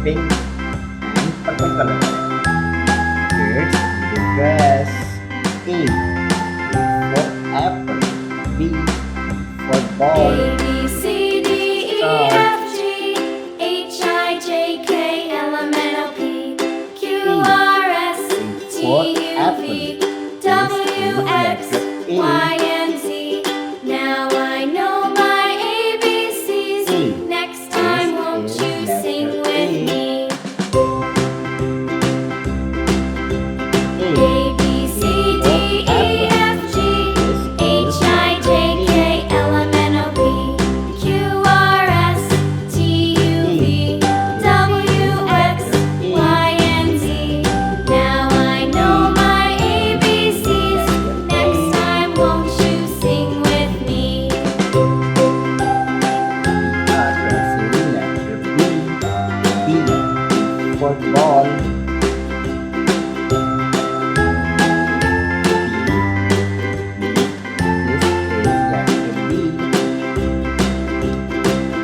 pink and purple color. Kids will dress. A for apple. B for ball. A, B, C, D, E, F, G, H, I, J, K, L, M, N, O, P, Q, R, S, T, U, V, W, X, Y, and Z. Now I know my ABCs. Next time, won't you sing with me? A, B, C, D, E, F, G, H, I, J, K, L, M, N, O, P, Q, R, S, T, U, V, W, X, Y, and Z. Now I know my ABCs. Next time, won't you sing with me? B for ball.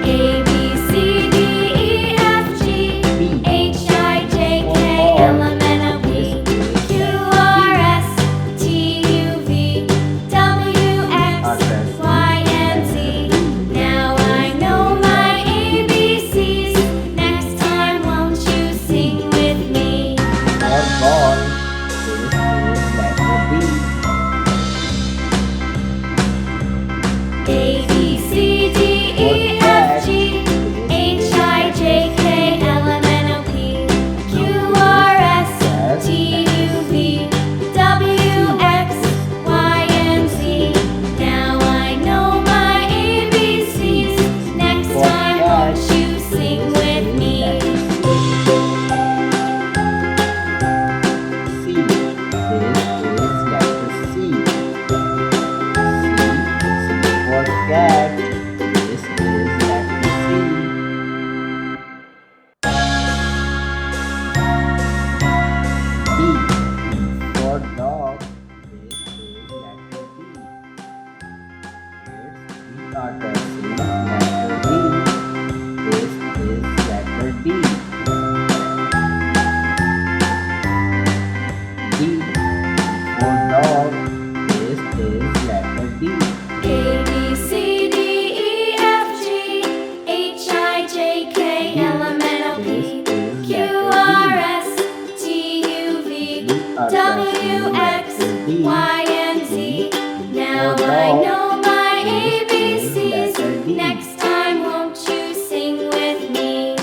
A, B, C, D, E, F, G, H, I, J, K, L, M, N, O, P, Q, R, S, T, U, V, W, X, Y, and Z. Now I know my ABCs. Next time, won't you sing with me? For ball, A, B, C, D, E, F, G, H, I, J, K, L, M, N, O, P, Q, R, S, T, U, V, W, X, Y, and Z. Now I know my ABCs. Next time, won't you sing with me? C. For cat. This is letter C. D for dog. This is letter D. We are pressing letter D. This is letter D. D for dog. This is letter D. A, B, C, D, E, F, G, H, I, J, K, L, M, N, O, P, Q, R, S, T, U, V, W, X, Y, and Z. Now I know my ABCs. Next time, won't you sing with me?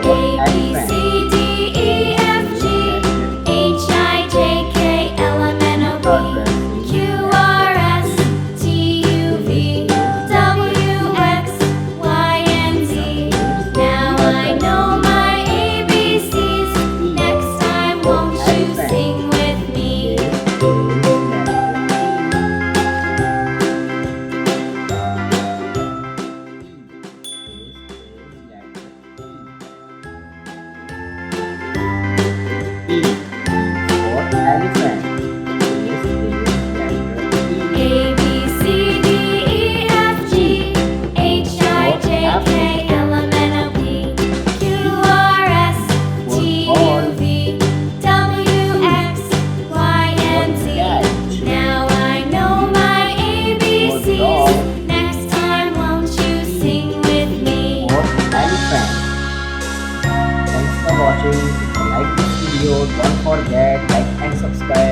A, B, C, D, E, F, G, H, I, J, K, L, M, N, O, P, Q, R, S, T, U, V, W, X, Y, and Z. Now I know my ABCs. Next time, won't you sing with me? E for elephant. This is letter E. A, B, C, D, E, F, G, H, I, J, K, L, M, N, O, P, Q, R, S, T, U, V, W, X, Y, and Z. Now I know my ABCs. Next time, won't you sing with me? For elephant. Thanks for watching. If you like this video, don't forget like and subscribe.